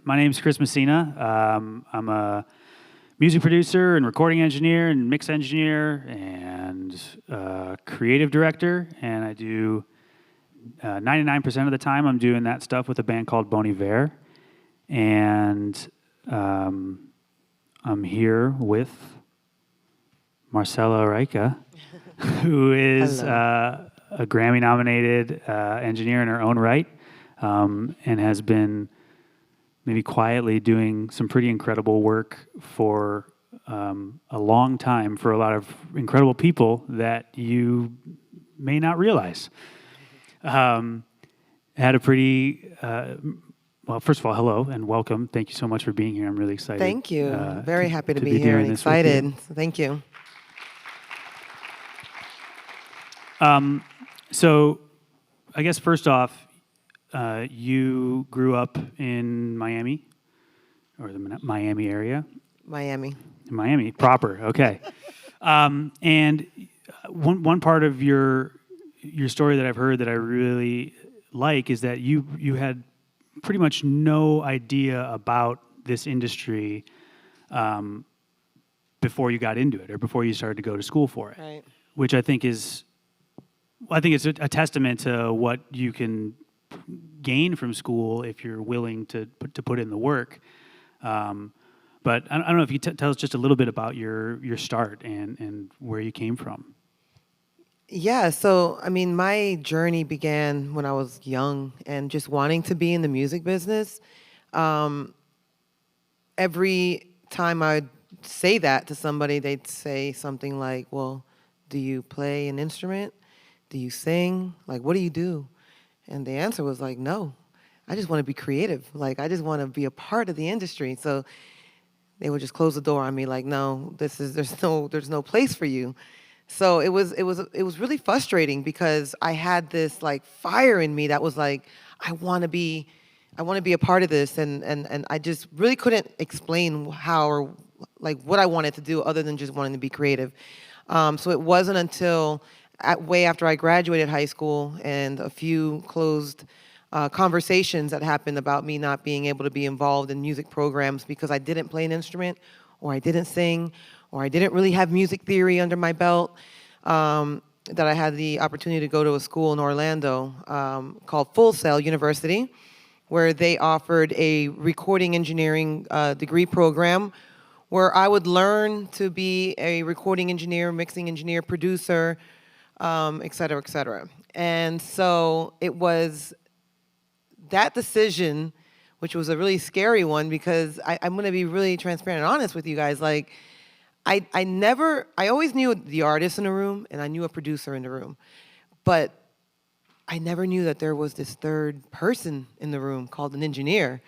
My name's Chris Messina. I'm a music producer and recording engineer and mix engineer and creative director. And I do 99% of the time I'm doing that stuff with a band called Bon Iver. And I'm here with Marcella Araica, who is a Grammy-nominated engineer in her own right, and has been maybe quietly doing some pretty incredible work for a long time for a lot of incredible people that you may not realize. Had a pretty, well, first of all, hello and welcome. Thank you so much for being here. I'm really excited. Thank you. Very happy to be here and excited. Thank you. So I guess first off, you grew up in Miami, or the Miami area? Miami. Miami, proper, okay. And one part of your story that I've heard that I really like is that you had pretty much no idea about this industry before you got into it, or before you started to go to school for it. Right. Which I think it's a testament to what you can gain from school if you're willing to put in the work. But I don't know if you tell us just a little bit about your start and where you came from. Yeah, so I mean, my journey began when I was young and just wanting to be in the music business. Every time I'd say that to somebody, they'd say something like, well, do you play an instrument? Do you sing? Like, what do you do? And the answer was like, no, I just want to be creative. Like, I just want to be a part of the industry. So they would just close the door on me like, no, there's no place for you. So it was really frustrating because I had this like fire in me that was like, I want to be a part of this. And I just really couldn't explain how or like what I wanted to do other than just wanting to be creative. So it wasn't until way after I graduated high school and a few closed conversations that happened about me not being able to be involved in music programs because I didn't play an instrument or I didn't sing or I didn't really have music theory under my belt, that I had the opportunity to go to a school in Orlando called Full Sail University, where they offered a recording engineering degree program where I would learn to be a recording engineer, mixing engineer, producer, et cetera, et cetera. And so it was that decision, which was a really scary one because I'm going to be really transparent and honest with you guys. Like, I always knew the artist in the room and I knew a producer in the room, but I never knew that there was this third person in the room called an engineer.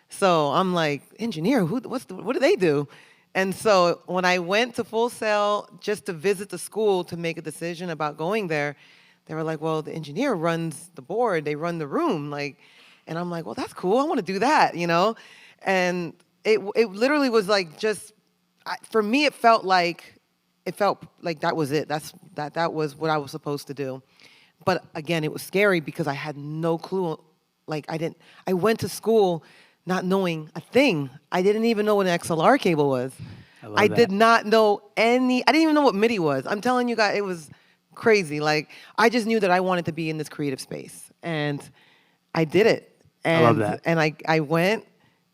So I'm like, engineer, what do they do? And so when I went to Full Sail just to visit the school to make a decision about going there, they were like, well, the engineer runs the board, they run the room, like, and I'm like, well, that's cool, I want to do that, you know? And it literally was like just, for me, it felt like that was it. That was what I was supposed to do. But again, it was scary because I had no clue. Like, I went to school not knowing a thing. I didn't even know what an XLR cable was. I did not know I didn't even know what MIDI was. I'm telling you guys, it was crazy. Like, I just knew that I wanted to be in this creative space. And I did it. And, I love that. And I went,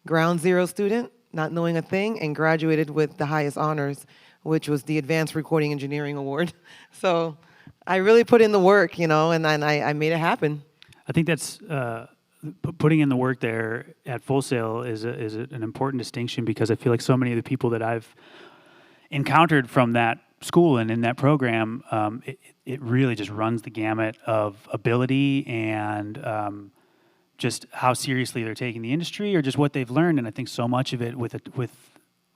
ground zero student, not knowing a thing, and graduated with the highest honors, which was the Advanced Recording Engineering Award. So I really put in the work, you know, and I made it happen. I think that's putting in the work there at Full Sail is an important distinction because I feel like so many of the people that I've encountered from that school and in that program, it really just runs the gamut of ability and just how seriously they're taking the industry or just what they've learned. And I think so much of it with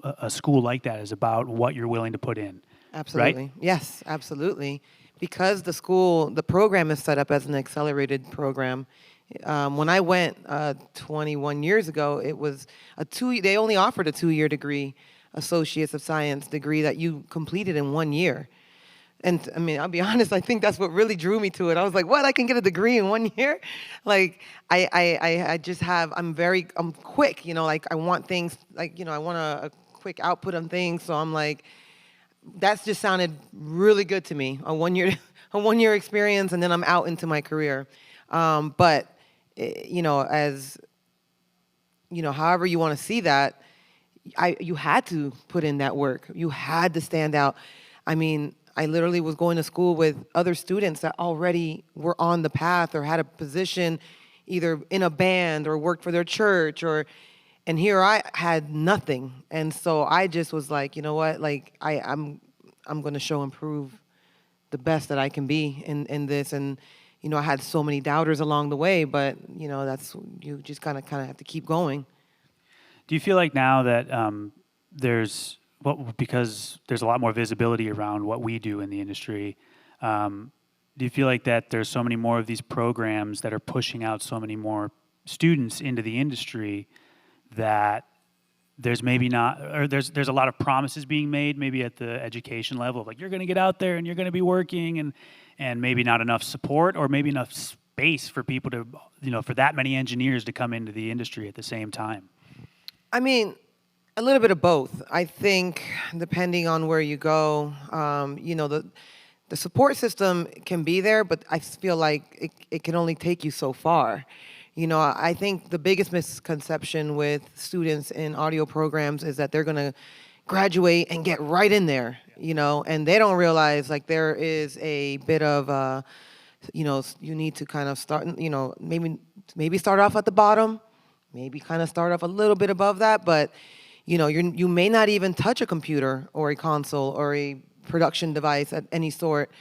a school like that is about what you're willing to put in. Absolutely. Right? Yes, absolutely. Because the program is set up as an accelerated program. When I went 21 years ago, it was they only offered a 2-year degree, Associates of Science degree that you completed in 1 year. And I mean, I'll be honest, I think that's what really drew me to it. I was like, what? I can get a degree in 1 year? Like, I just have, I'm quick, like I want things, like, I want a quick output on things. So I'm like, that's just sounded really good to me. A 1 year, a 1 year experience, and then I'm out into my career. But, as, however you want to see that, you had to put in that work. You had to stand out. I mean, I literally was going to school with other students that already were on the path or had a position either in a band or worked for their church, and here I had nothing. And so I just was like, you know what, like I'm going to show and prove the best that I can be in this. And, I had so many doubters along the way, but, that's, you just kind of have to keep going. Do you feel like now that because there's a lot more visibility around what we do in the industry, do you feel like that there's so many more of these programs that are pushing out so many more students into the industry that there's maybe not, or there's a lot of promises being made maybe at the education level, like you're going to get out there and you're going to be working, and maybe not enough support or maybe enough space for people to, for that many engineers to come into the industry at the same time? I mean, a little bit of both. I think depending on where you go, the support system can be there, but I feel like it can only take you so far. I think the biggest misconception with students in audio programs is that they're going to graduate and get right in there, and they don't realize like there is a bit of, you need to kind of start, maybe start off at the bottom, maybe kind of start off a little bit above that, but you may not even touch a computer or a console or a production device of any sort,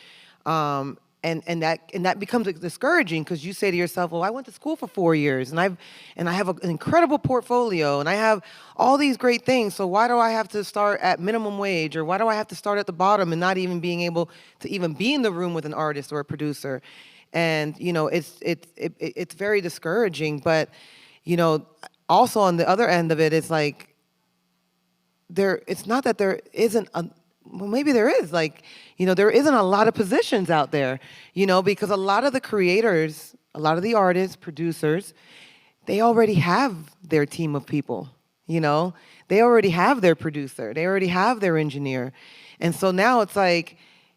and that becomes discouraging because you say to yourself, well, I went to school for 4 years and I have an incredible portfolio and I have all these great things. So why do I have to start at minimum wage, or why do I have to start at the bottom and not even being able to even be in the room with an artist or a producer? And it's very discouraging, but also on the other end of it, it's like it's not that there isn't well, maybe there is, like, there isn't a lot of positions out there, because a lot of the creators, a lot of the artists, producers, they already have their team of people, they already have their producer, they already have their engineer. And so now it's like,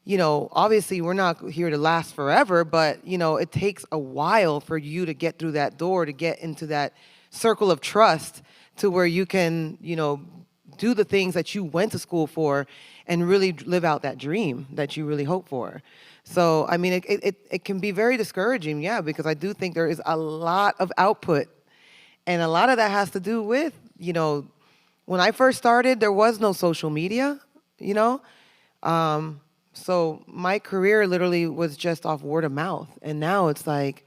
obviously we're not here to last forever, but, it takes a while for you to get through that door, to get into that circle of trust to where you can, do the things that you went to school for and really live out that dream that you really hope for. So, I mean, it can be very discouraging, yeah, because I do think there is a lot of output. And a lot of that has to do with, when I first started, there was no social media, so my career literally was just off word of mouth. And now it's like,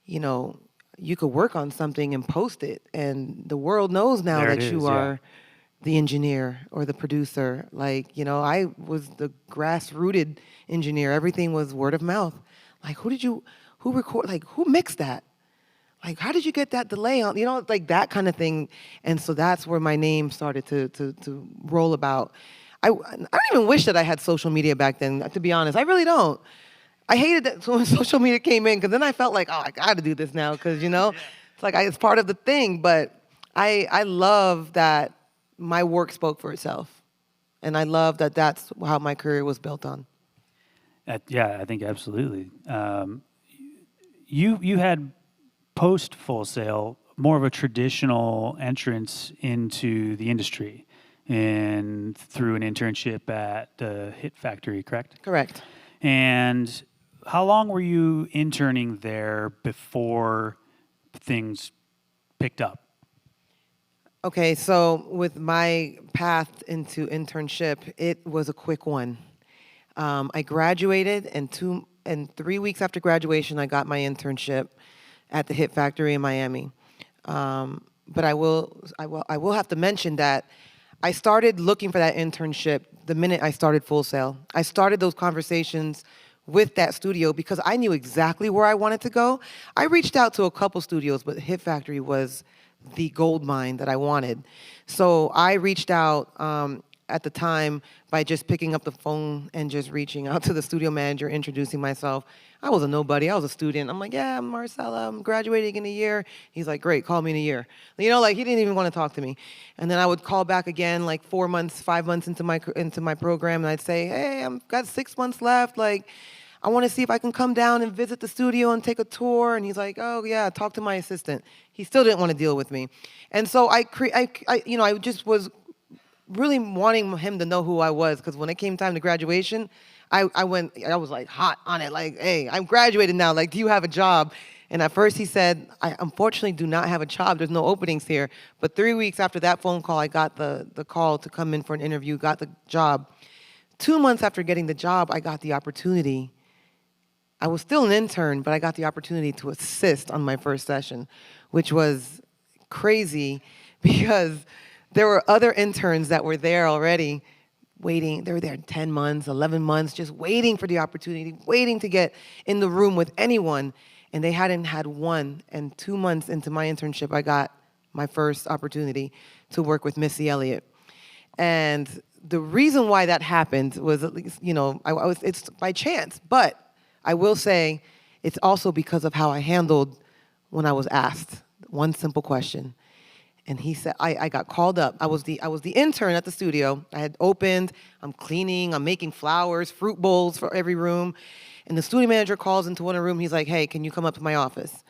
you could work on something and post it, and the world knows now that you are the engineer or the producer. Like, I was the grassrooted engineer. Everything was word of mouth. Like, who mixed that? Like, how did you get that delay on, like that kind of thing. And so that's where my name started to roll about. I don't even wish that I had social media back then, to be honest. I really don't. I hated that when social media came in, because then I felt like, oh, I got to do this now, because, it's like it's part of the thing. But I love that my work spoke for itself. And I love that that's how my career was built on. Yeah, I think absolutely. You had post Full Sail more of a traditional entrance into the industry, and through an internship at the Hit Factory, correct? Correct. And how long were you interning there before things picked up? Okay, so with my path into internship, it was a quick one. I graduated, and 3 weeks after graduation, I got my internship at the Hit Factory in Miami. But I will have to mention that I started looking for that internship the minute I started Full Sail. I started those conversations with that studio because I knew exactly where I wanted to go. I reached out to a couple studios, but Hit Factory was the gold mine that I wanted. So I reached out. at the time by just picking up the phone and just reaching out to the studio manager, introducing myself. I was a nobody. I was a student. I'm like, yeah, I'm Marcella. I'm graduating in a year. He's like, great, call me in a year. You know, like he didn't even want to talk to me. And then I would call back again, like 4 months, 5 months into my program, and I'd say, hey, I've got 6 months left. Like, I want to see if I can come down and visit the studio and take a tour. And he's like, oh yeah, talk to my assistant. He still didn't want to deal with me. And so I just was really wanting him to know who I was, because when it came time to graduation, I was like hot on it, like, hey, I'm graduated now, like, do you have a job? And at first he said, I unfortunately do not have a job, there's no openings here. But 3 weeks after that phone call, I got the call to come in for an interview, got the job. 2 months after getting the job, I got the opportunity. I was still an intern, but I got the opportunity to assist on my first session, which was crazy because there were other interns that were there already waiting. They were there 10 months, 11 months, just waiting for the opportunity, waiting to get in the room with anyone. And they hadn't had one. And 2 months into my internship, I got my first opportunity to work with Missy Elliott. And the reason why that happened was, at least, it's by chance. But I will say it's also because of how I handled when I was asked one simple question. And he said, I got called up. I was the intern at the studio. I had opened, I'm cleaning, I'm making flowers, fruit bowls for every room. And the studio manager calls into one room. He's like, hey, can you come up to my office?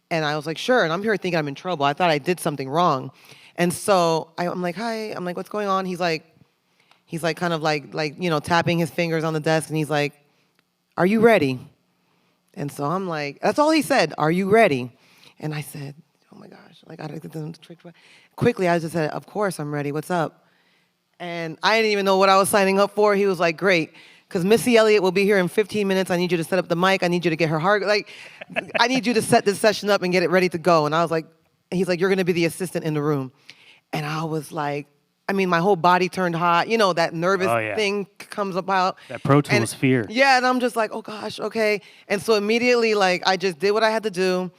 And I was like, sure. And I'm here thinking I'm in trouble. I thought I did something wrong. And so I'm like, hi. I'm like, what's going on? He's like kind of like tapping his fingers on the desk. And he's like, are you ready? And so I'm like, that's all he said, are you ready? And I said, oh my gosh, like I don't get them tricked. Quickly, I just said, of course I'm ready, what's up? And I didn't even know what I was signing up for. He was like, great, because Missy Elliott will be here in 15 minutes. I need you to set up the mic. I need you to get her heart, I need you to set this session up and get it ready to go. And I was like, he's like, you're gonna be the assistant in the room. And I was like, my whole body turned hot. You know, that nervous thing comes about. That Pro Tools fear. Yeah, and I'm just like, oh gosh, okay. And so immediately, I just did what I had to do.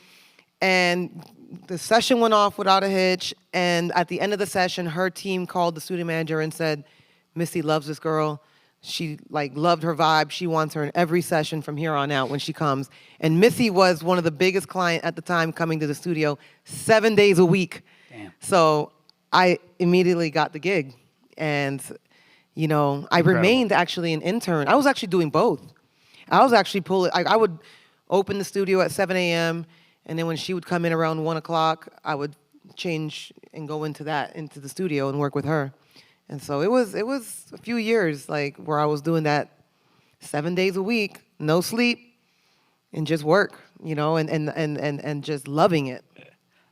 And the session went off without a hitch. And at the end of the session, her team called the studio manager and said, Missy loves this girl. She loved her vibe. She wants her in every session from here on out when she comes. And Missy was one of the biggest clients at the time coming to the studio 7 days a week. Damn. So I immediately got the gig. And, I remained actually an intern. I was actually doing both. I was actually I would open the studio at 7 a.m., and then when she would come in around 1 o'clock, I would change and go into the studio and work with her. And so it was a few years where I was doing that 7 days a week, no sleep, and just work, and just loving it.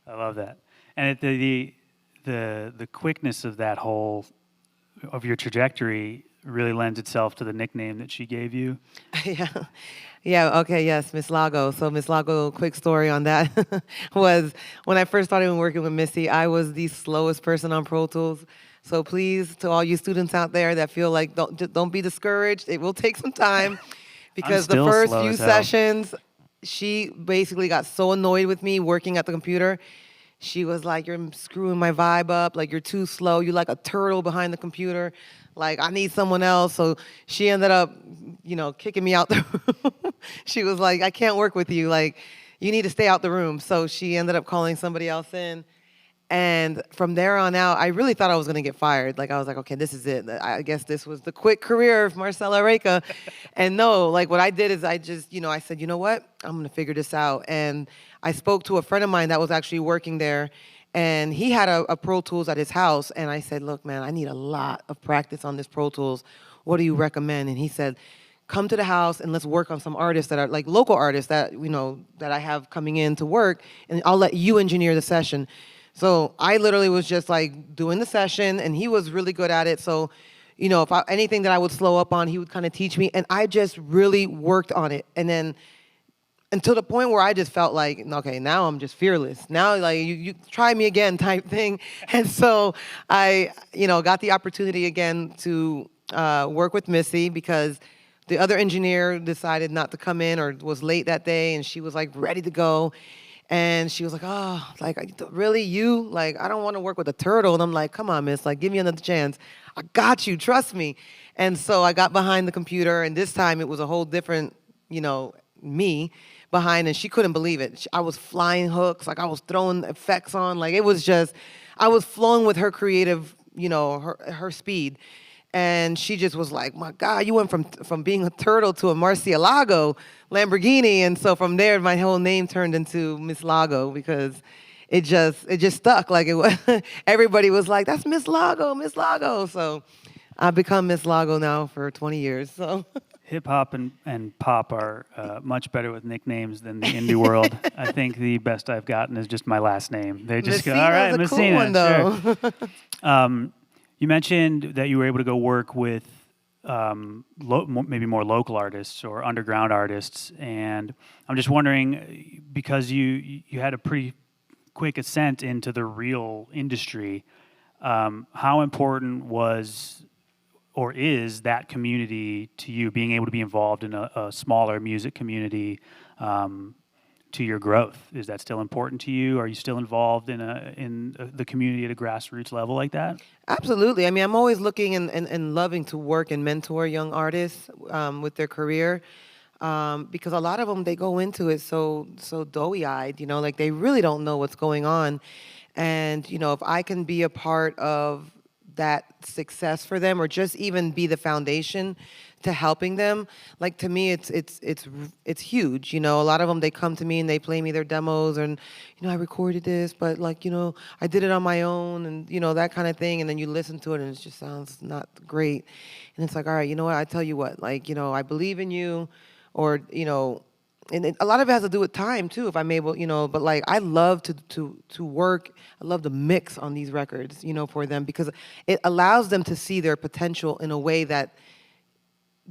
I love that. And the quickness of that of your trajectory really lends itself to the nickname that she gave you. Yeah, okay, yes, Miss Lago. So Miss Lago, quick story on that was when I first started working with Missy, I was the slowest person on Pro Tools. So please, to all you students out there that feel like don't be discouraged, it will take some time because the first few sessions, she basically got so annoyed with me working at the computer. She was like, you're screwing my vibe up, you're too slow, you're like a turtle behind the computer. I need someone else. So she ended up, kicking me out the room. She was like, I can't work with you. You need to stay out the room. So she ended up calling somebody else in. And from there on out, I really thought I was going to get fired. I was like, okay, this is it. I guess this was the quick career of Marcella Araica. And no, what I did is I just, I said, you know what? I'm going to figure this out. And I spoke to a friend of mine that was actually working there. And he had a Pro Tools at his house. And I said, look, man, I need a lot of practice on this Pro Tools. What do you recommend? And he said, come to the house and let's work on some artists that are local artists that, that I have coming in to work. And I'll let you engineer the session. So I literally was just doing the session, and he was really good at it. So, if anything that I would slow up on, he would kind of teach me. And I just really worked on it. And then until the point where I just felt okay, now I'm just fearless. Now, you try me again type thing. And so I, got the opportunity again to work with Missy because the other engineer decided not to come in or was late that day, and she was ready to go. And she was like, oh, like, really, you? Like, I don't want to work with a turtle. And I'm like, come on, miss, like, give me another chance. I got you, trust me. And so I got behind the computer, and this time it was a whole different, me behind, and she couldn't believe it. I was flying hooks, like I was throwing effects on, like it was just, I was flowing with her creative, her speed. And she just was like, my God, you went from being a turtle to a Murcielago Lamborghini. And so from there, my whole name turned into Miss Lago because it just stuck. Like it was, everybody was like, that's Miss Lago, Miss Lago. So I've become Miss Lago now for 20 years. So Hip hop and pop are much better with nicknames than the indie world. I think the best I've gotten is just my last name. They just go, all right, Messina. Cool one, though. Sure. You mentioned that you were able to go work with maybe more local artists or underground artists, and I'm just wondering, because you had a pretty quick ascent into the real industry, how important was or is that community to you, being able to be involved in a smaller music community to your growth? Is that still important to you? Are you still involved in the community at a grassroots level like that? Absolutely. I mean, I'm always looking and loving to work and mentor young artists with their career, because a lot of them, they go into it so doughy-eyed, like they really don't know what's going on. And, if I can be a part of that success for them, or just even be the foundation to helping them, like, to me, it's huge. A lot of them, they come to me and they play me their demos, and I recorded this, but like, I did it on my own, and that kind of thing. And then you listen to it and it just sounds not great, and it's like, all right, you know what, I tell you what, like, I believe in you, or and a lot of it has to do with time too, if I'm able, but like, I love to work, I love to mix on these records, for them, because it allows them to see their potential in a way that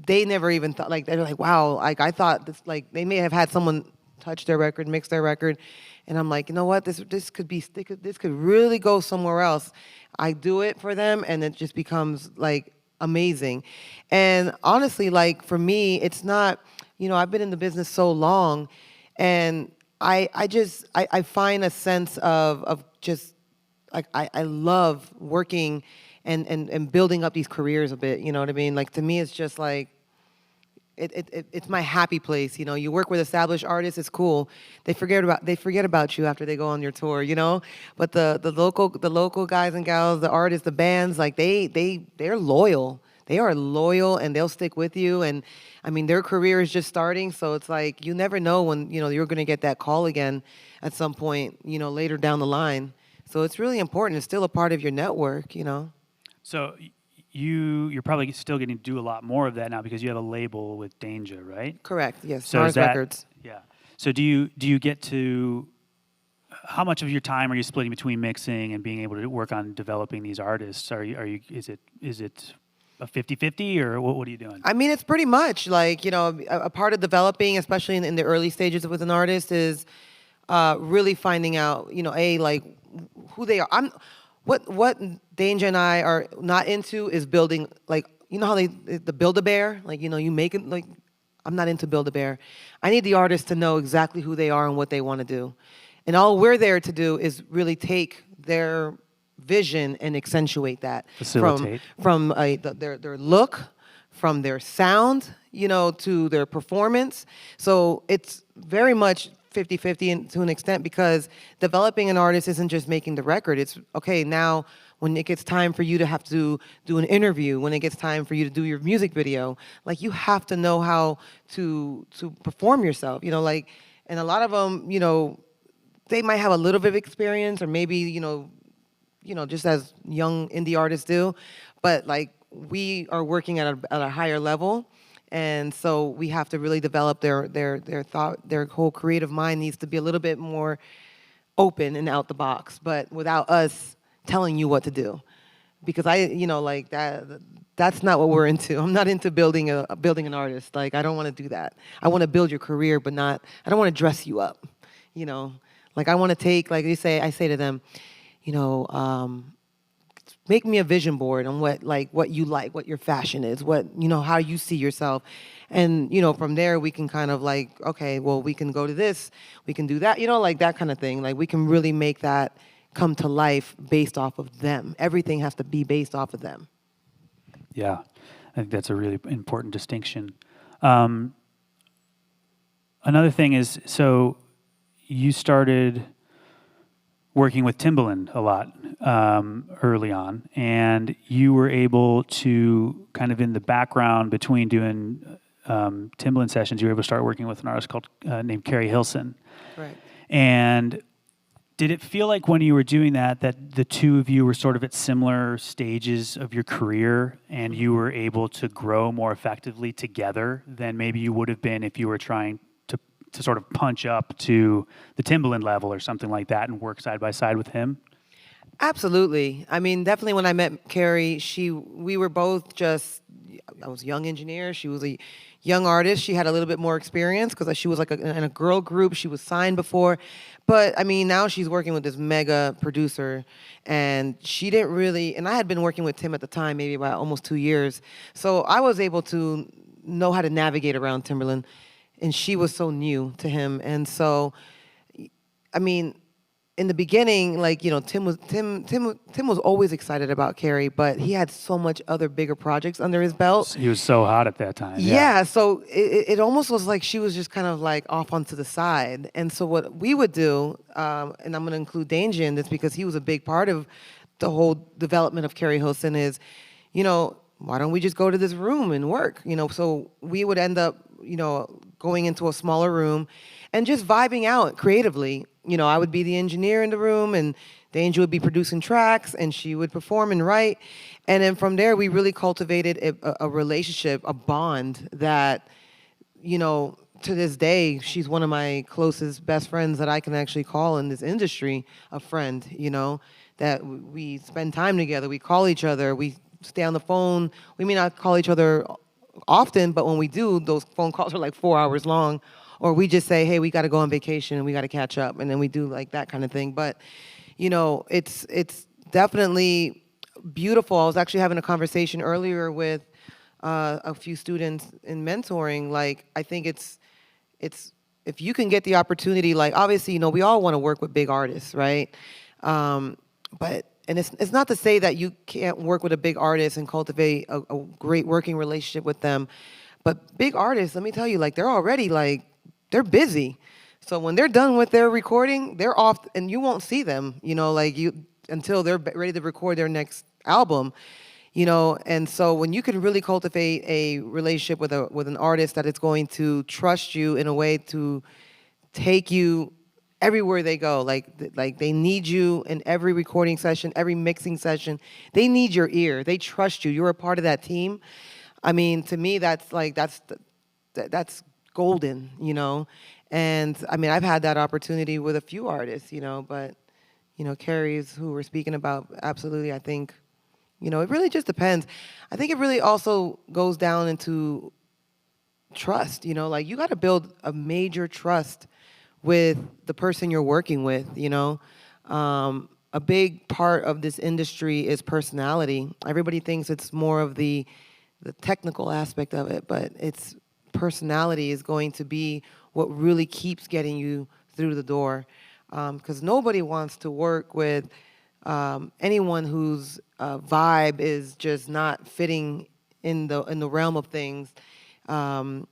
they never even thought. Like, they're like, wow, like, I thought this, like, they may have had someone touch their record, mix their record, and I'm like, you know what, this could really go somewhere else. I do it for them, and it just becomes like amazing. And honestly, like, for me, it's not, I've been in the business so long, and I find a sense of just, like, I love working and building up these careers a bit, you know what I mean? Like, to me, it's just like, it's my happy place. You work with established artists, it's cool. They forget about you after they go on your tour, But the local guys and gals, the artists, the bands, like, they're loyal. They are loyal, and they'll stick with you. And I mean, their career is just starting, so it's like, you never know when you're going to get that call again at some point, later down the line. So it's really important. It's still a part of your network, So you're probably still getting to do a lot more of that now because you have a label with Danja, right? Correct. Yes. So N.A.R.S. Records. Yeah. So do you get to, how much of your time are you splitting between mixing and being able to work on developing these artists? Is it a 50-50, or what are you doing? I mean, it's pretty much like, a part of developing, especially in the early stages with an artist, is really finding out, like, who they are. What Danja and I are not into is building, like, how the Build-A-Bear, like, you make it, like, I'm not into Build-A-Bear. I need the artist to know exactly who they are and what they want to do. And all we're there to do is really take their vision and accentuate that. Facilitate. From their look, from their sound, to their performance. So it's very much 50-50 to an extent, because developing an artist isn't just making the record. It's, okay, now when it gets time for you to have to do an interview, when it gets time for you to do your music video, like, you have to know how to perform yourself, like, and a lot of them, they might have a little bit of experience, or maybe, just as young indie artists do, but like, we are working at a higher level. And so we have to really develop their thought, their whole creative mind needs to be a little bit more open and out the box, but without us telling you what to do. Because like, that's not what we're into. I'm not into building an artist. Like, I don't want to do that. I want to build your career, but I don't want to dress you up. Like, I want to take, like I say to them, make me a vision board on what you like, what your fashion is, what, how you see yourself. And, from there we can kind of like, okay, well, we can go to this, we can do that, like that kind of thing. Like we can really make that come to life based off of them. Everything has to be based off of them. Yeah, I think that's a really important distinction. Another thing is, so you started working with Timbaland a lot early on, and you were able to kind of in the background between doing Timbaland sessions, you were able to start working with an artist called named Carrie Hilson. Right. And did it feel like when you were doing that the two of you were sort of at similar stages of your career and you were able to grow more effectively together than maybe you would have been if you were trying to sort of punch up to the Timbaland level or something like that and work side by side with him? Absolutely. I mean, definitely when I met Carrie, we were both just, I was a young engineer. She was a young artist. She had a little bit more experience because she was like in a girl group. She was signed before. But I mean, now she's working with this mega producer, and she didn't really, and I had been working with Tim at the time, maybe about almost 2 years. So I was able to know how to navigate around Timberland, and she was so new to him. And so, I mean, in the beginning, like, Tim was always excited about Carrie, but he had so much other bigger projects under his belt. He was so hot at that time. Yeah, so it almost was like she was just kind of like off onto the side. And so what we would do, and I'm going to include Danja in this because he was a big part of the whole development of Carrie Hilson, is, why don't we just go to this room and work? So we would end up, going into a smaller room and just vibing out creatively. I would be the engineer in the room, and Danja would be producing tracks, and she would perform and write. And then from there, we really cultivated a relationship, a bond that, to this day, she's one of my closest best friends that I can actually call in this industry a friend, that we spend time together. We call each other. We stay on the phone. We may not call each other often, but when we do, those phone calls are like 4 hours long. Or we just say, hey, we got to go on vacation and we got to catch up. And then we do like that kind of thing. But, it's definitely beautiful. I was actually having a conversation earlier with a few students in mentoring. Like, I think it's if you can get the opportunity, like, obviously, we all want to work with big artists, right? But it's not to say that you can't work with a big artist and cultivate a great working relationship with them. But big artists, let me tell you, like, they're already like, they're busy. So when they're done with their recording, they're off, and you won't see them, until they're ready to record their next album, And so when you can really cultivate a relationship with an artist that is going to trust you in a way to take you everywhere they go, like they need you in every recording session, every mixing session. They need your ear. They trust you. You're a part of that team. I mean, to me, that's golden, And I mean, I've had that opportunity with a few artists, but, Carrie's who we're speaking about, absolutely, I think, it really just depends. I think it really also goes down into trust, like you got to build a major trust with the person you're working with, A big part of this industry is personality. Everybody thinks it's more of the technical aspect of it, but it's personality is going to be what really keeps getting you through the door, because nobody wants to work with anyone whose vibe is just not fitting in the realm of things.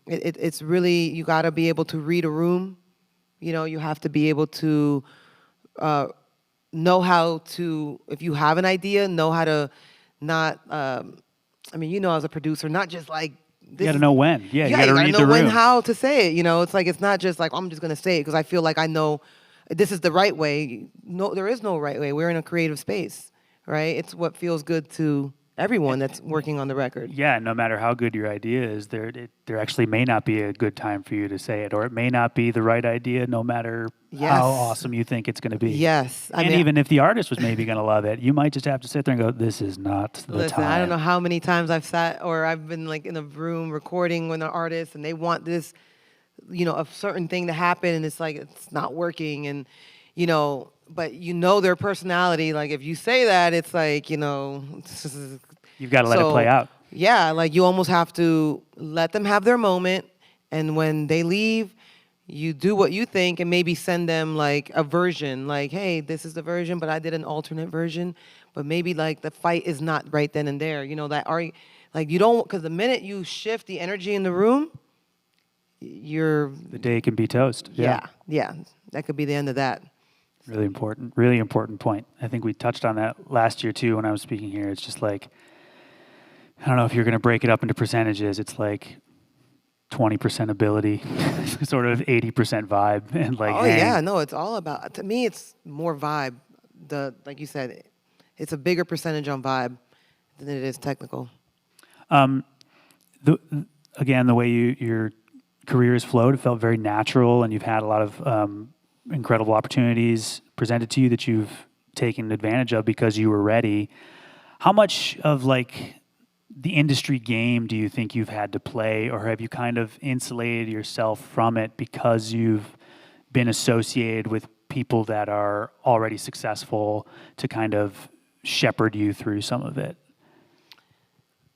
It's really, you got to be able to read a room. You have to be able to know how to, if you have an idea, know how to not. As a producer, not just like. You got to know when. Yeah, you got to read the know room. when, how to say it. It's like, it's not just like, I'm just going to say it because I feel like I know this is the right way. No, there is no right way. We're in a creative space, right? It's what feels good to everyone that's working on the record. Yeah, no matter how good your idea is, there actually may not be a good time for you to say it, or it may not be the right idea no matter how awesome you think it's going to be. Yes. Even if the artist was maybe going to love it, you might just have to sit there and go, this is not the time. I don't know how many times I've sat or I've been like in a room recording with an artist and they want this, a certain thing to happen and it's like, it's not working. And, but you know their personality. Like if you say that, it's like, You've got to let it play out. Yeah, like you almost have to let them have their moment, and when they leave, you do what you think and maybe send them like a version, like, hey, this is the version, but I did an alternate version. But maybe like the fight is not right then and there. Like you don't, because the minute you shift the energy in the room, the day can be toast. Yeah. That could be the end of that. Really important point. I think we touched on that last year too when I was speaking here. It's just like, I don't know if you're going to break it up into percentages. It's like 20% ability, sort of 80% vibe, and like. Oh yeah, no, it's all about. To me, it's more vibe. Like you said, it's a bigger percentage on vibe than it is technical. The way your career has flowed, it felt very natural, and you've had a lot of incredible opportunities presented to you that you've taken advantage of because you were ready. How much of like the industry game do you think you've had to play, or have you kind of insulated yourself from it because you've been associated with people that are already successful to kind of shepherd you through some of it?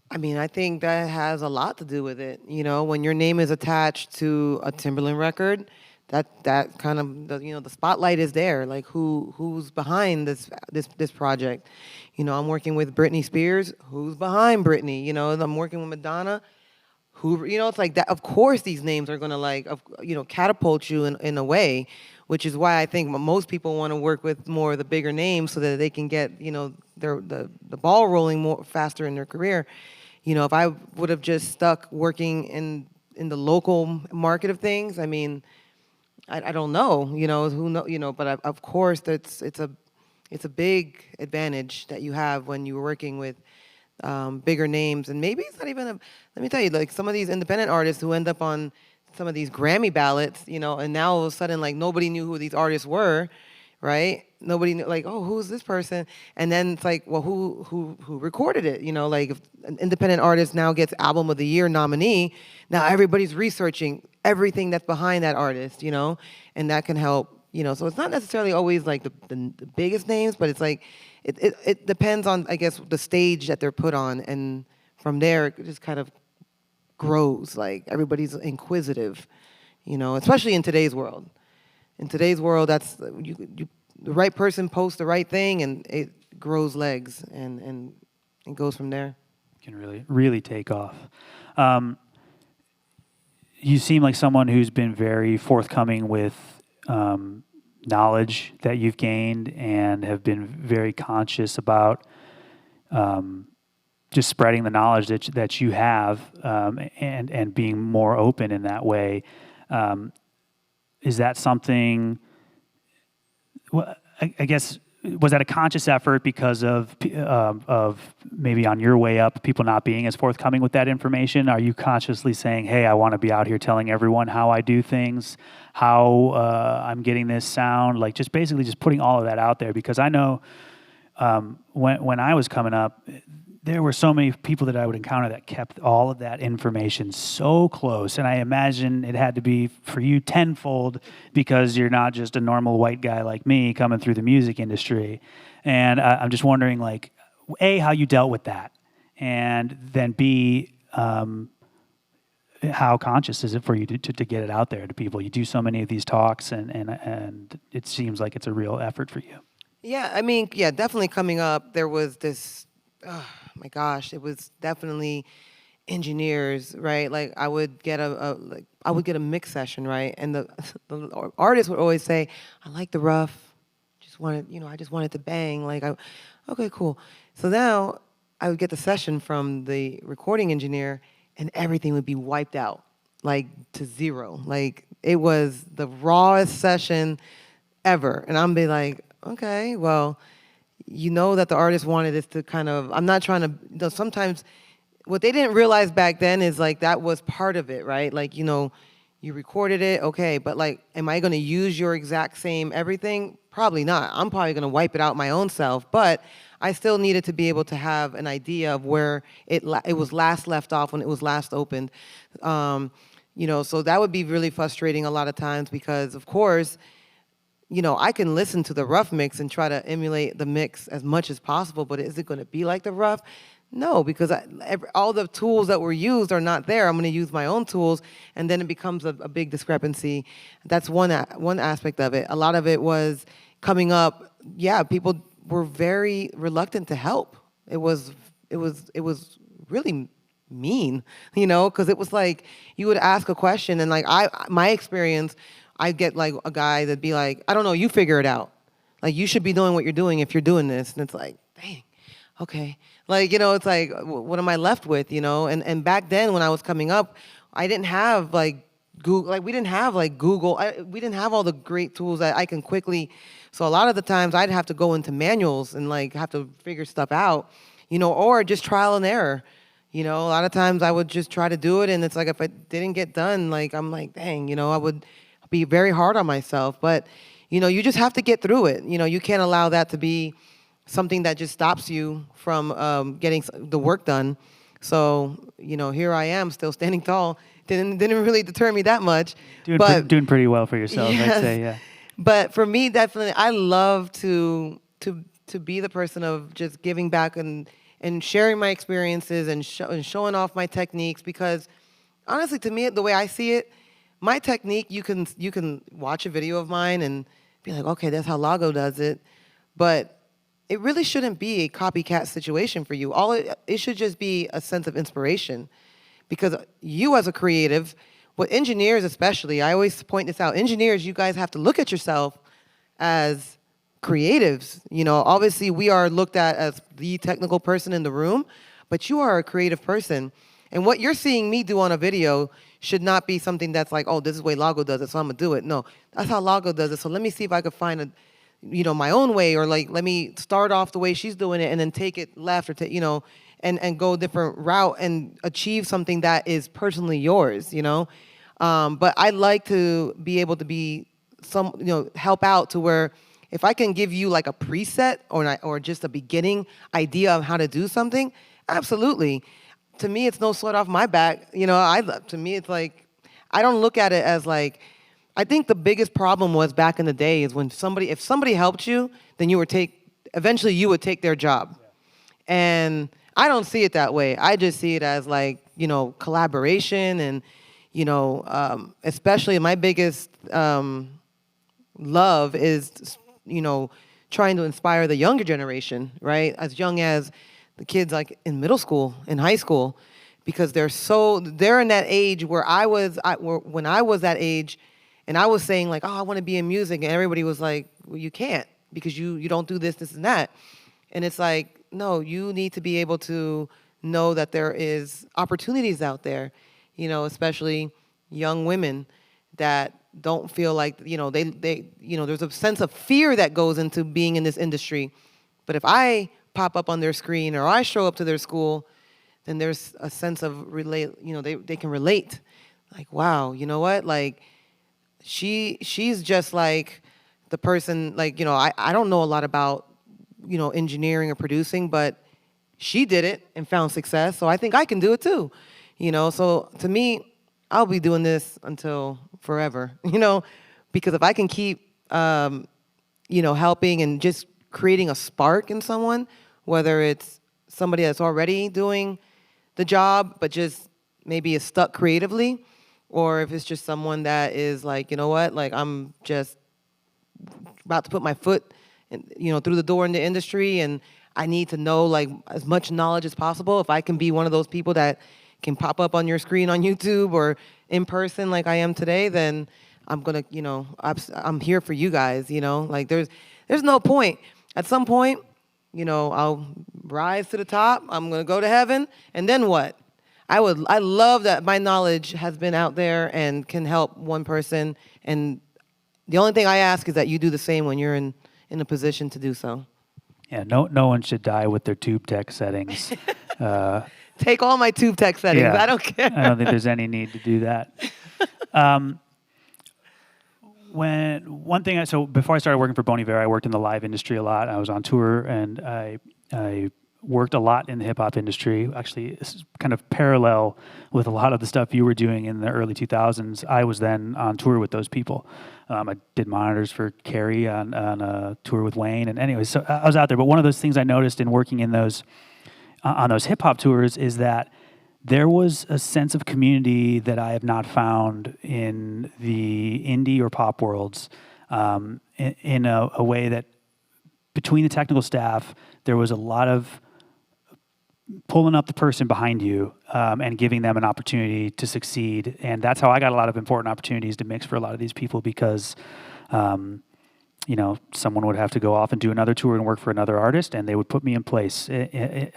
I mean, I think that has a lot to do with it. When your name is attached to a Timberland record, that kind of the spotlight is there. Like who's behind this project? I'm working with Britney Spears. Who's behind Britney? I'm working with Madonna. Who it's like that. Of course, these names are gonna catapult you in a way, which is why I think most people want to work with more of the bigger names so that they can get the ball rolling more faster in their career. If I would have just stuck working in the local market of things, I mean, I don't know, who know, but of course it's a big advantage that you have when you're working with bigger names. And maybe it's not even let me tell you, like some of these independent artists who end up on some of these Grammy ballots, and now all of a sudden like nobody knew who these artists were, right? Nobody knew, like, oh, who's this person? And then it's like, well, who recorded it? Like if an independent artist now gets Album of the Year nominee, now everybody's researching everything that's behind that artist, and that can help, So it's not necessarily always like the biggest names, but it's like it depends on, I guess, the stage that they're put on, and from there it just kind of grows. Like everybody's inquisitive, especially in today's world. In today's world, that's the right person posts the right thing, and it grows legs and goes from there. Can really take off. You seem like someone who's been very forthcoming with knowledge that you've gained, and have been very conscious about just spreading the knowledge that you have, and being more open in that way. Is that something? Well, I guess, was that a conscious effort because of maybe on your way up, people not being as forthcoming with that information? Are you consciously saying, hey, I want to be out here telling everyone how I do things, how I'm getting this sound, like just basically just putting all of that out there? Because I know when I was coming up, there were so many people that I would encounter that kept all of that information so close. And I imagine it had to be for you tenfold, because you're not just a normal white guy like me coming through the music industry. And I'm just wondering, like, A, how you dealt with that, and then B, how conscious is it for you to get it out there to people? You do so many of these talks, and it seems like it's a real effort for you. Yeah, I mean, yeah, definitely coming up, there was this... Oh my gosh, it was definitely engineers, right? Like I would get a mix session, right? And the artist would always say, "I like the rough, I just wanted to bang." Like, okay, cool. So now I would get the session from the recording engineer, and everything would be wiped out, like to zero. Like it was the rawest session ever, and I'm be like, okay, well. That the artist wanted this to kind of, I'm not trying to, sometimes what they didn't realize back then is like that was part of it, right? Like, you recorded it, okay, but like, am I going to use your exact same everything? Probably not. I'm probably going to wipe it out my own self, but I still needed to be able to have an idea of where it was last left off when it was last opened. So that would be really frustrating a lot of times because, of course, I can listen to the rough mix and try to emulate the mix as much as possible, but is it going to be like the rough? No, because all the tools that were used are not there. I'm going to use my own tools, and then it becomes a big discrepancy. That's one aspect of it. A lot of it was coming up. Yeah, people were very reluctant to help. It was really mean, because it was like you would ask a question, and like my experience, I'd get like a guy that'd be like, I don't know, you figure it out. Like, you should be doing what you're doing if you're doing this. And it's like, dang, okay. Like, it's like, what am I left with, And back then when I was coming up, I didn't have like Google, like we didn't have like Google. We didn't have all the great tools that I can quickly. So a lot of the times I'd have to go into manuals and like have to figure stuff out, or just trial and error. A lot of times I would just try to do it. And it's like, if I didn't get done, like, I'm like, dang, I would be very hard on myself. But, you just have to get through it. You can't allow that to be something that just stops you from getting the work done. So, here I am still standing tall. Didn't really deter me that much. Doing pretty well for yourself, yes. I'd say, yeah. But for me, definitely, I love to be the person of just giving back and sharing my experiences and showing off my techniques, because honestly, to me, the way I see it, my technique, you can watch a video of mine and be like, okay, that's how Lago does it. But it really shouldn't be a copycat situation for you. It should just be a sense of inspiration. Because you as a creative, with engineers especially, I always point this out, engineers, you guys have to look at yourself as creatives. Obviously we are looked at as the technical person in the room, but you are a creative person. And what you're seeing me do on a video should not be something that's like, oh, this is the way Lago does it, so I'm gonna do it. No, that's how Lago does it. So let me see if I could find my own way, or like, let me start off the way she's doing it and then take it left, or and go a different route and achieve something that is personally yours, But I like to be able to be help out to where if I can give you like a preset or just a beginning idea of how to do something, absolutely. To me, it's no sweat off my back. To me, it's like, I don't look at it as like, I think the biggest problem was back in the day is when if somebody helped you, then eventually you would take their job. Yeah. And I don't see it that way. I just see it as like, collaboration and, especially my biggest love is, trying to inspire the younger generation, right? As young as the kids like in middle school, in high school, because they're in that age where when I was that age, and I was saying like, oh, I want to be in music, and everybody was like, well, you can't, because you don't do this, and that. And it's like, no, you need to be able to know that there is opportunities out there, especially young women that don't feel like, there's a sense of fear that goes into being in this industry. But if I pop up on their screen or I show up to their school, then there's a sense of they can relate. Like, wow, you know what? Like, she's just like the person, like, I don't know a lot about, engineering or producing, but she did it and found success. So I think I can do it too. So to me, I'll be doing this until forever, because if I can keep, helping and just creating a spark in someone, whether it's somebody that's already doing the job, but just maybe is stuck creatively, or if it's just someone that is like, you know what, like, I'm just about to put my foot through the door in the industry, and I need to know like as much knowledge as possible. If I can be one of those people that can pop up on your screen on YouTube or in person like I am today, then I'm gonna, I'm here for you guys. Like there's no point. At some point, I'll rise to the top. I'm gonna go to heaven, and then what? I love that my knowledge has been out there and can help one person. And the only thing I ask is that you do the same when you're in a position to do so. Yeah, no one should die with their tube tech settings. Take all my tube tech settings. Yeah, I don't care. I don't think there's any need to do that. So before I started working for Bon Iver, I worked in the live industry a lot. I was on tour, and I worked a lot in the hip hop industry. Actually, this is kind of parallel with a lot of the stuff you were doing in the early 2000s. I was then on tour with those people. I did monitors for Carey on a tour with Wayne. And anyways, so I was out there. But one of those things I noticed in working in those on those hip hop tours is that there was a sense of community that I have not found in the indie or pop worlds, in a way that between the technical staff, there was a lot of pulling up the person behind you and giving them an opportunity to succeed. And that's how I got a lot of important opportunities to mix for a lot of these people because, someone would have to go off and do another tour and work for another artist, and they would put me in place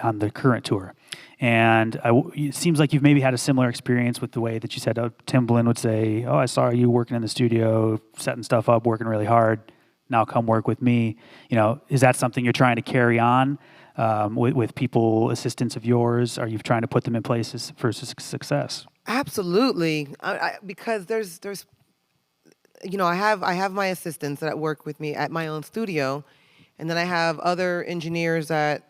on the current tour. And it seems like you've maybe had a similar experience with the way that you said, Timbaland would say, I saw you working in the studio, setting stuff up, working really hard. Now come work with me. Is that something you're trying to carry on with people, assistants of yours? Are you trying to put them in places for success? Absolutely, because there's I have my assistants that work with me at my own studio, and then I have other engineers that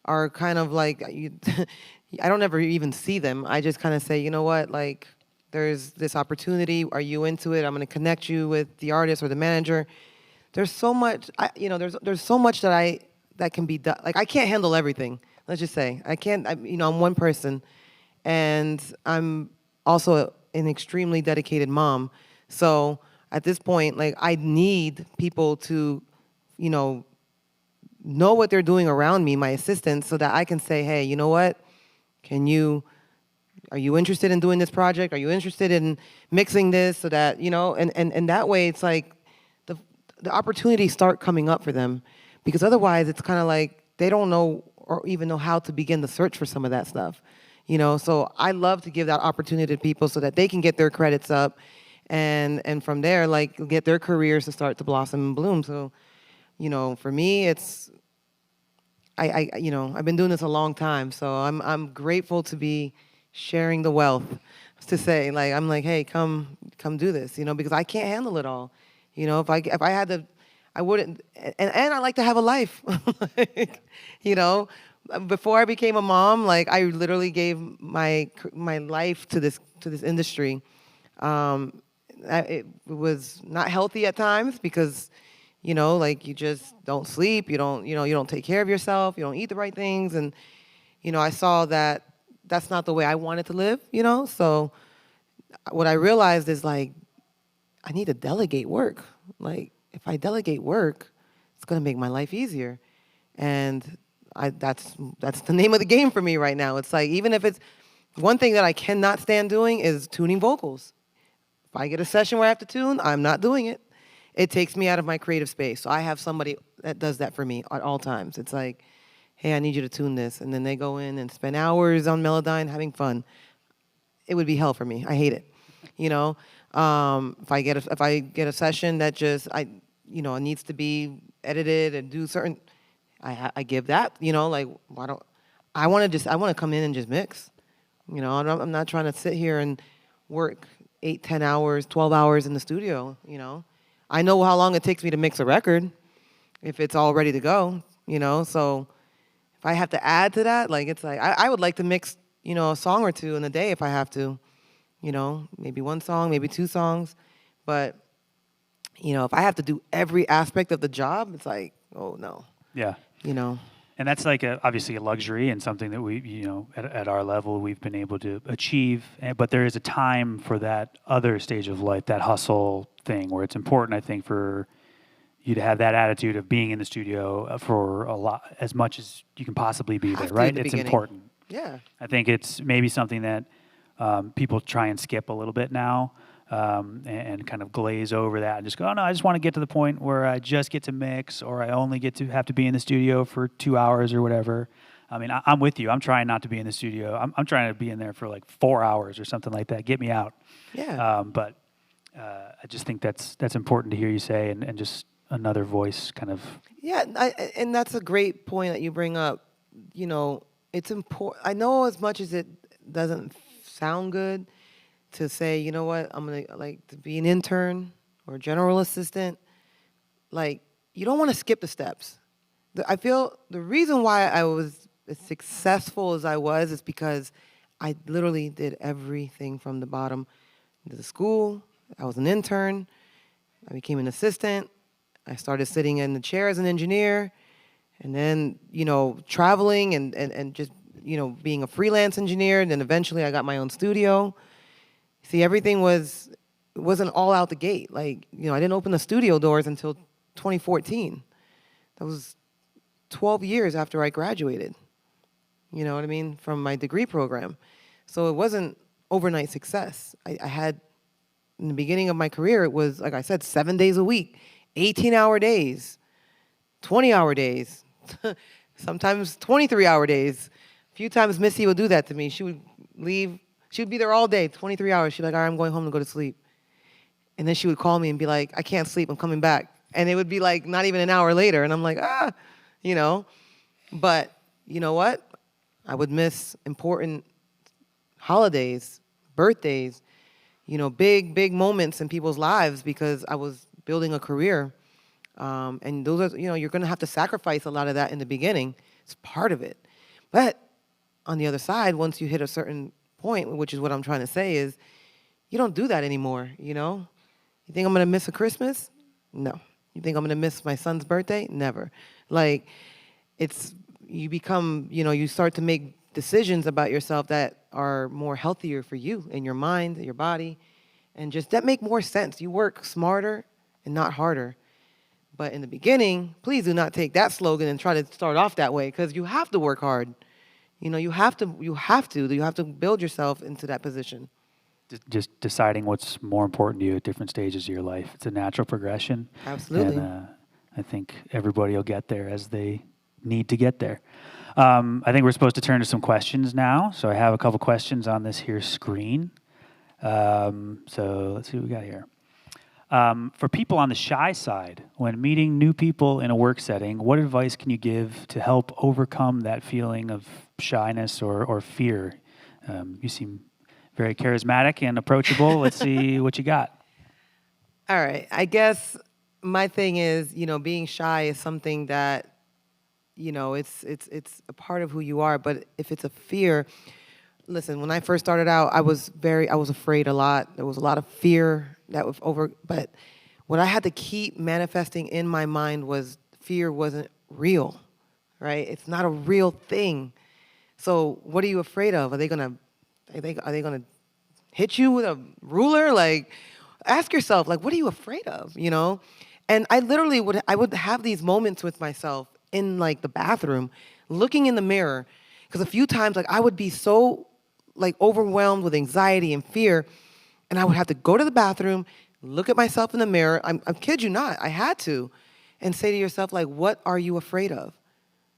are kind of like I don't ever even see them. I just kind of say, you know what, like there's this opportunity. Are you into it? I'm going to connect you with the artist or the manager. There's so much, there's so much that can be done. Like I can't handle everything. Let's just say I can't. I'm one person, and I'm also an extremely dedicated mom. So at this point, like I need people to, know what they're doing around me, my assistants, so that I can say, hey, you know what? Are you interested in doing this project? Are you interested in mixing this so that, and that way it's like the opportunities start coming up for them, because otherwise it's kind of like they don't know or even know how to begin the search for some of that stuff, So I love to give that opportunity to people so that they can get their credits up, and from there, like get their careers to start to blossom and bloom. So, for me, it's I've been doing this a long time, so I'm grateful to be sharing the wealth. To say like I'm like, hey, come do this, because I can't handle it all. If I had to, I wouldn't. And I like to have a life. Before I became a mom, like I literally gave my life to this industry. It was not healthy at times because, like you just don't sleep, you don't take care of yourself, you don't eat the right things, and I saw that that's not the way I wanted to live. So what I realized is like I need to delegate work. Like if I delegate work, it's gonna make my life easier, and that's the name of the game for me right now. It's like even if it's one thing that I cannot stand doing is tuning vocals. If I get a session where I have to tune, I'm not doing it. It takes me out of my creative space. So I have somebody that does that for me at all times. It's like, hey, I need you to tune this. And then they go in and spend hours on Melodyne having fun. It would be hell for me. I hate it. If I get a session that just needs to be edited and do certain, I give that. Like why don't I want to come in and just mix. I'm not trying to sit here and work 8, 10 hours, 12 hours in the studio. I know how long it takes me to mix a record if it's all ready to go. So if I have to add to that, like it's like I would like to mix a song or two in a day if I have to. Maybe one song, maybe 2 songs, but if I have to do every aspect of the job, it's like, oh no. Yeah. And that's like obviously a luxury and something that we, at our level, we've been able to achieve. But there is a time for that other stage of life, that hustle thing, where it's important, I think, for you to have that attitude of being in the studio for a lot, as much as you can possibly be there, right? It's important. Yeah. I think it's maybe something that people try and skip a little bit now. And kind of glaze over that and just go, oh no, I just want to get to the point where I just get to mix, or I only get to have to be in the studio for 2 hours or whatever. I mean, I'm with you. I'm trying not to be in the studio. I'm trying to be in there for like 4 hours or something like that. Get me out. Yeah. But I just think that's important to hear you say, and just another voice kind of. Yeah, and that's a great point that you bring up. It's important. I know as much as it doesn't sound good to say, you know what, I'm going to like to be an intern or a general assistant. Like, you don't want to skip the steps. I feel the reason why I was as successful as I was, it's because I literally did everything from the bottom. To the school, I was an intern, I became an assistant, I started sitting in the chair as an engineer, and then, traveling and just, being a freelance engineer. And then eventually I got my own studio. See, everything wasn't all out the gate. Like, I didn't open the studio doors until 2014. That was 12 years after I graduated, you know what I mean, from my degree program. So it wasn't overnight success. I had, in the beginning of my career, it was, like I said, 7 days a week, 18-hour days, 20-hour days, sometimes 23-hour days. A few times Missy would do that to me. She would leave. She would be there all day, 23 hours. She'd be like, all right, I'm going home to go to sleep. And then she would call me and be like, I can't sleep, I'm coming back. And it would be like not even an hour later. And I'm like, But you know what? I would miss important holidays, birthdays, big moments in people's lives because I was building a career. And those are, you're going to have to sacrifice a lot of that in the beginning. It's part of it. But on the other side, once you hit a certain point, which is what I'm trying to say, is you don't do that anymore, You think I'm going to miss a Christmas? No. You think I'm going to miss my son's birthday? Never. Like, you become, you start to make decisions about yourself that are more healthier for you in your mind, your body, and just that make more sense. You work smarter and not harder. But in the beginning, please do not take that slogan and try to start off that way, because you have to work hard. You have to build yourself into that position. Just deciding what's more important to you at different stages of your life. It's a natural progression. Absolutely. And I think everybody will get there as they need to get there. I think we're supposed to turn to some questions now. So I have a couple questions on this here screen. So let's see what we got here. For people on the shy side, when meeting new people in a work setting, what advice can you give to help overcome that feeling of shyness or fear? You seem very charismatic and approachable. Let's see what you got. All right. I guess my thing is, being shy is something that, it's a part of who you are. But if it's a fear, listen, when I first started out, I was afraid a lot. There was a lot of fear that was but what I had to keep manifesting in my mind was fear wasn't real, right? It's not a real thing. So what are you afraid of? Are they gonna hit you with a ruler? Like, ask yourself, like, what are you afraid of? And I literally would have these moments with myself in like the bathroom, looking in the mirror, because a few times like I would be so like overwhelmed with anxiety and fear, and I would have to go to the bathroom, look at myself in the mirror. I kid you not, I had to, and say to yourself, like, what are you afraid of?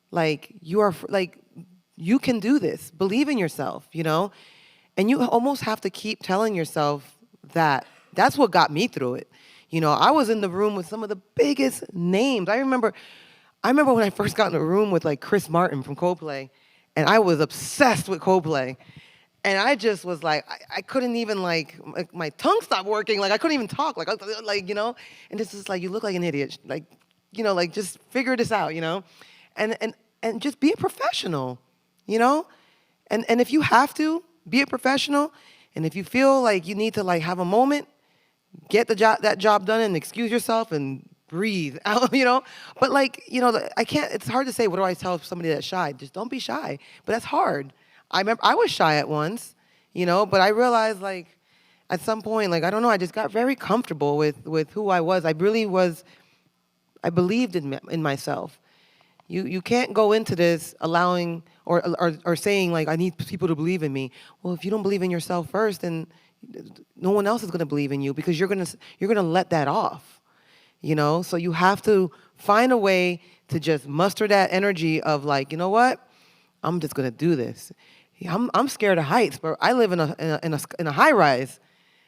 Like, you can do this. Believe in yourself, And you almost have to keep telling yourself that. That's what got me through it. I was in the room with some of the biggest names. I remember when I first got in the room with like Chris Martin from Coldplay, and I was obsessed with Coldplay. And I just was like, I couldn't even like my tongue stopped working. Like I couldn't even talk. Like, and it's just like, you look like an idiot. Like, just figure this out, and just be a professional, and if you have to, be a professional. And if you feel like you need to like have a moment, get that job done and excuse yourself and breathe out, But like, I can't, it's hard to say, what do I tell somebody that's shy? Just don't be shy. But that's hard. I remember I was shy at once, but I realized like at some point, like, I don't know, I just got very comfortable with who I was. I believed in myself. You can't go into this allowing or saying like, I need people to believe in me. Well, if you don't believe in yourself first, then no one else is going to believe in you, because you're going to let that off, So you have to find a way to just muster that energy of like, you know what? I'm just going to do this. I'm scared of heights, but I live in a high rise,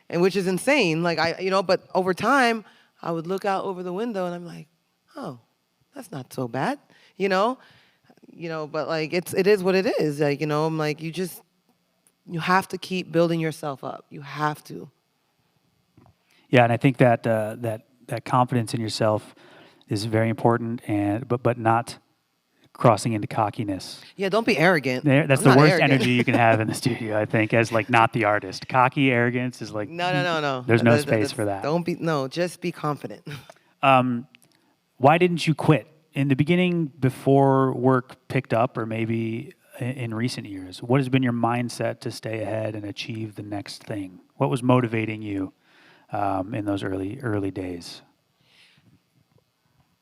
and which is insane. Like but over time, I would look out over the window and I'm like, oh, that's not so bad, But like it is what it is. Like I'm like, you have to keep building yourself up. You have to. Yeah, and I think that that confidence in yourself is very important, but not crossing into cockiness. Yeah, don't be arrogant. That's I'm the not worst arrogant. energy you can have in the studio, I think, as like not the artist. Cocky arrogance is like No. There's no space for that. Just be confident. Why didn't you quit in the beginning before work picked up, or maybe in recent years? What has been your mindset to stay ahead and achieve the next thing? What was motivating you in those early days?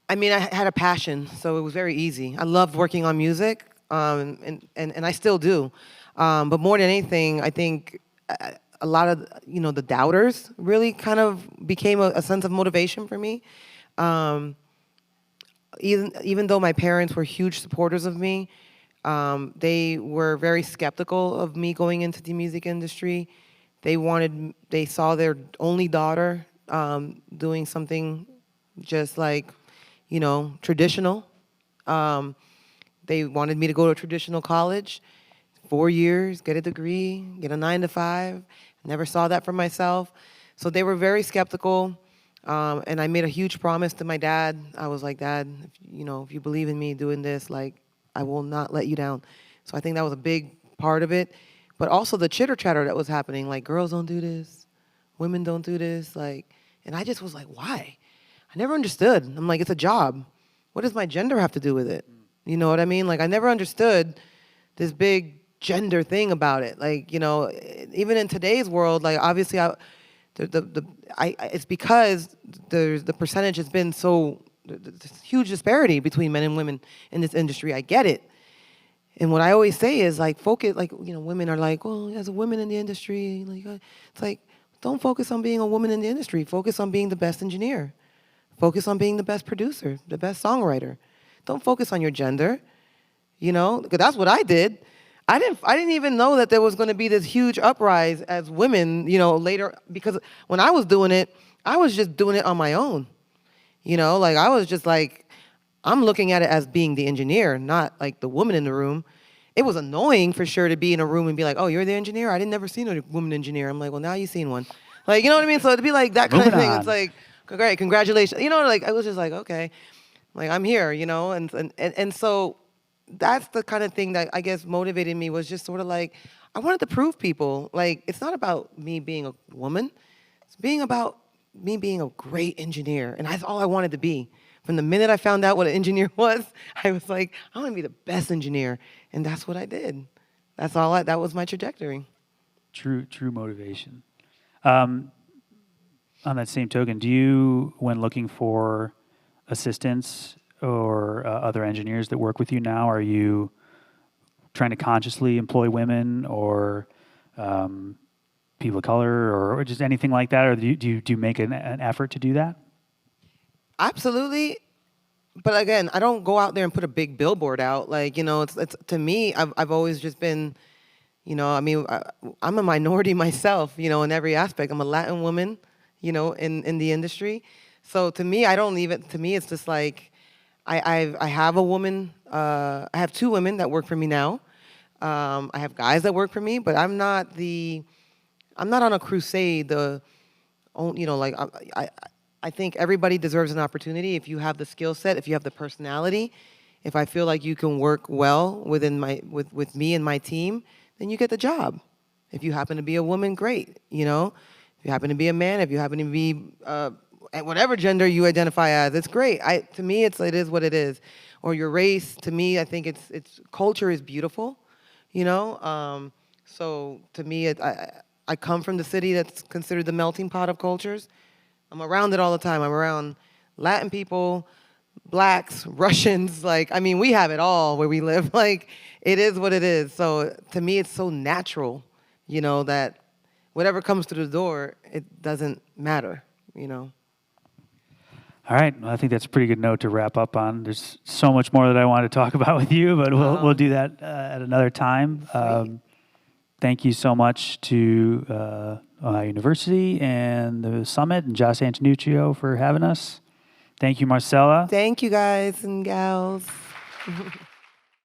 I mean, I had a passion, so it was very easy. I loved working on music, and I still do. But more than anything, I think a lot of the doubters really kind of became a sense of motivation for me. Even though my parents were huge supporters of me, they were very skeptical of me going into the music industry. They saw their only daughter doing something just like, traditional. They wanted me to go to a traditional college, 4 years, get a degree, get a 9-to-5. Never saw that for myself. So they were very skeptical. And I made a huge promise to my dad. I was like, Dad, if you believe in me doing this, like, I will not let you down. So I think that was a big part of it. But also the chitter chatter that was happening, like, girls don't do this, women don't do this, and I just was like, why? I never understood. I'm like, it's a job. What does my gender have to do with it? You know what I mean? Like, I never understood this big gender thing about it. Like, even in today's world, like, obviously it's because the percentage has been so, there's huge disparity between men and women in this industry. I get it. And what I always say is, like, focus, like, women are like, well, as a woman in the industry, it's like, don't focus on being a woman in the industry. Focus on being the best engineer. Focus on being the best producer, the best songwriter. Don't focus on your gender, because that's what I did. I didn't even know that there was going to be this huge uprise as women, later, because when I was doing it, I was just doing it on my own. Like, I was just like, I'm looking at it as being the engineer, not like the woman in the room. It was annoying for sure to be in a room and be like, oh, you're the engineer? I didn't never seen a woman engineer. I'm like, well, now you've seen one. Like, you know what I mean? So it'd be like that kind of thing. On. It's like, great, congratulations. Like, I was just like, okay, like, I'm here, and so that's the kind of thing that I guess motivated me, was just sort of like, I wanted to prove people, like, it's not about me being a woman. It's about me being a great engineer. And that's all I wanted to be. From the minute I found out what an engineer was, I was like, I want to be the best engineer. And that's what I did. That was my trajectory. True motivation. On that same token, do you, when looking for assistants or other engineers that work with you now, are you trying to consciously employ women or people of color or just anything like that? Or do you make an effort to do that? Absolutely. But again, I don't go out there and put a big billboard out. Like, it's to me, I've always just been, I'm a minority myself, in every aspect. I'm a Latin woman, in the industry. So to me, it's just like, I have a woman, I have 2 women that work for me now. I have guys that work for me, but I'm not on a crusade. I think everybody deserves an opportunity. If you have the skill set, if you have the personality, if I feel like you can work well with me and my team, then you get the job. If you happen to be a woman, great. If you happen to be a man, if you happen to be whatever gender you identify as, it's great. To me, it is what it is. Or your race. To me, I think it's culture is beautiful. So to me, I come from the city that's considered the melting pot of cultures. I'm around it all the time. I'm around Latin people, blacks, Russians. We have it all where we live. Like, it is what it is. So to me, it's so natural, that whatever comes through the door, it doesn't matter, All right. Well, I think that's a pretty good note to wrap up on. There's so much more that I want to talk about with you, but we'll do that at another time. Thank you so much to Ohio University and the Summit and Josh Antonuccio for having us. Thank you, Marcella. Thank you, guys and gals.